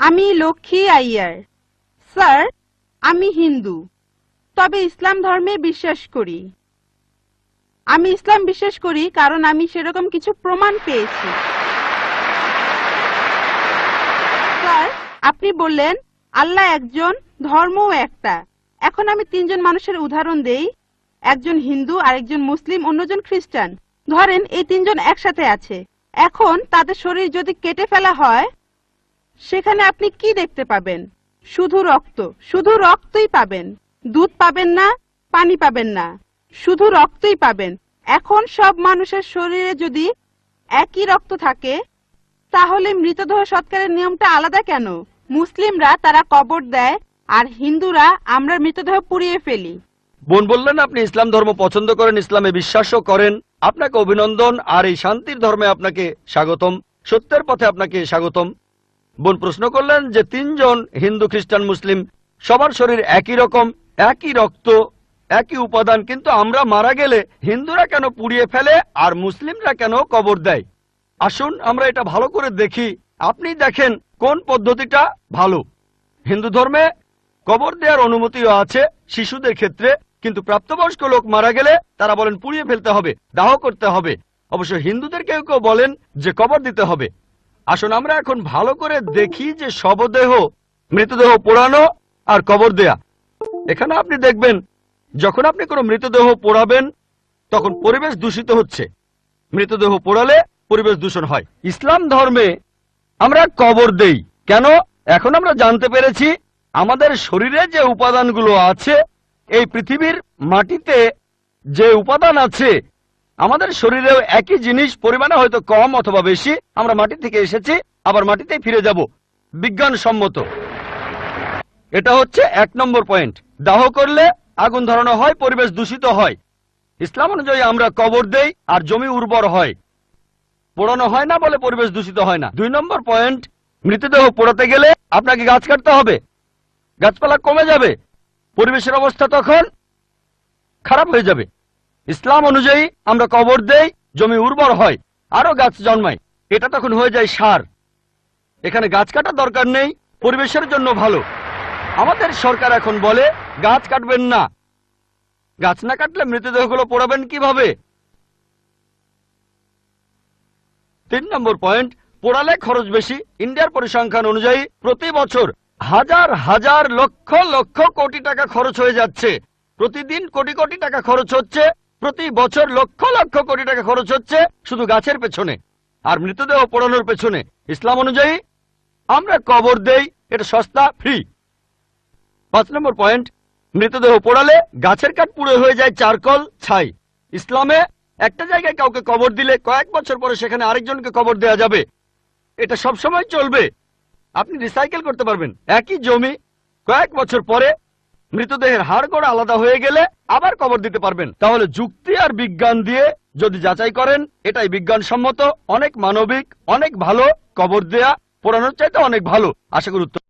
আমি লক্ষ্মী আইয়ার। স্যার, আমি হিন্দু, তবে ইসলাম ধর্মে বিশ্বাস করি। আমি ইসলাম বিশ্বাস করি কারণ আমি সেরকম কিছু প্রমাণ পেয়েছি। স্যার, আপনি বললেন আল্লাহ একজন, ধর্মও একটা। এখন আমি তিনজন মানুষের উদাহরণ দেই। একজন হিন্দু, আরেকজন মুসলিম, অন্যজন খ্রিস্টান। ধরেন এই তিনজন একসাথে আছে। এখন তাদের শরীর যদি কেটে ফেলা হয়, সেখানে আপনি কি দেখতে পাবেন? শুধু রক্ত। শুধু রক্তই পাবেন, দুধ পাবেন না, পানি পাবেন না, শুধু রক্তই পাবেন। এখন সব মানুষের শরীরে যদি একই রক্ত থাকে, তাহলে মৃতদেহ সৎকারের নিয়মটা আলাদা কেন? মুসলিমরা তারা কবর দেয়, আর হিন্দুরা আমরা মৃতদেহ পুড়িয়ে ফেলি। বোন বললেন আপনি ইসলাম ধর্ম পছন্দ করেন, ইসলামে বিশ্বাসও করেন। আপনাকে অভিনন্দন, আর এই শান্তির ধর্মে আপনাকে স্বাগতম, সত্যের পথে আপনাকে স্বাগতম। বোন প্রশ্ন করলেন যে তিনজন হিন্দু, খ্রিস্টান, মুসলিম, সবার শরীর একই রকম, একই রক্ত, একই উপাদান, কিন্তু আমরা মারা গেলে হিন্দুরা কেন পুড়িয়ে ফেলে আর মুসলিমরা কেন কবর দেয়? আসুন আমরা এটা ভালো করে দেখি। আপনি দেখেন কোন পদ্ধতিটা ভালো। হিন্দু ধর্মে কবর দেওয়ার অনুমতিও আছে শিশুদের ক্ষেত্রে, কিন্তু প্রাপ্তবয়স্ক লোক মারা গেলে তারা বলেন পুড়িয়ে ফেলতে হবে, দাহ করতে হবে। অবশ্য হিন্দুদের কেউ কেউ বলেন যে কবর দিতে হবে। আসুন আমরা এখন ভালো করে দেখি যে শবদেহ, মৃতদেহ পোড়ানো আর কবর দেয়া। এখানে আপনি দেখবেন যখন আপনি কোনো মৃতদেহ পোড়াবেন তখন পরিবেশ দূষিত হচ্ছে। মৃতদেহ পোড়ালে পরিবেশ দূষণ হয়। ইসলাম ধর্মে আমরা কবর দেই কেন? এখন আমরা জানতে পেরেছি আমাদের শরীরে যে উপাদানগুলো আছে, এই পৃথিবীর মাটিতে যে উপাদান আছে, আমাদের শরীরেও একই জিনিস, পরিমাণে হয়তো কম অথবা বেশি। আমরা মাটি থেকে এসেছি, আবার মাটিতেই ফিরে যাব, বিজ্ঞানসম্মত। এটা হচ্ছে 1 নম্বর পয়েন্ট। দাহ করলে আগুন ধরানো হয়, পরিবেশ দূষিত হয়। ইসলাম অনুযায়ী আমরা কবর দেই আর জমি উর্বর হয়, পোড়ানো হয় না বলে পরিবেশ দূষিত হয় না। 2 নম্বর পয়েন্ট, মৃতদেহ পোড়াতে গেলে আপনাকে গাছ কাটতে হবে, গাছপালা কমে যাবে, পরিবেশের অবস্থা তখন খারাপ হয়ে যাবে। ইসলাম অনুযায়ী আমরা কবর দেই, জমি উর্বর হয়, আরো গাছ জন্মায়, এটা তখন হয়ে যায় সার। এখানে গাছ কাটার দরকার নেই, পরিবেশের জন্য ভালো। আমাদের সরকার এখন বলে গাছ কাটবেন না। গাছ না কাটলে মৃতদেহগুলো পোড়াবেন কিভাবে? 3 নম্বর পয়েন্ট, পোড়ালে খরচ বেশি। ইন্ডিয়ার পরিসংখ্যান অনুযায়ী প্রতি বছর হাজার হাজার লক্ষ লক্ষ কোটি টাকা খরচ হয়ে যাচ্ছে। প্রতিদিন কোটি কোটি টাকা খরচ হচ্ছে, প্রতি বছর লক্ষ লক্ষ কোটি টাকা খরচ হচ্ছে শুধু গাছের পেছনে আর মৃতদেহ পোড়ানোর পেছনে। ইসলাম অনুযায়ী আমরা কবর দেই, এটা সস্তা, ফ্রি। 5 নম্বর পয়েন্ট, মৃতদেহ পোড়ালে গাছের কাঠ পুড়ে হয়ে যায় চারকল, ছাই। ইসলামে একটা জায়গায় কাউকে কবর দিলে কয়েক বছর পরে সেখানে আরেকজনকে কবর দেয়া যাবে, এটা সব সময় চলবে। আপনি রিসাইকেল করতে পারবেন। একই জমি কয়েক বছর পরে মৃতদেহের হাড়গোড় আলাদা হয়ে গেলে আবার কবর দিতে পারবেন। তাহলে যুক্তি আর বিজ্ঞান দিয়ে যদি যাচাই করেন, এটাই বিজ্ঞানসম্মত, অনেক মানবিক, অনেক ভালো। কবর দেয়া পোড়ানোর চাইতে অনেক ভালো। আশা করি উত্তর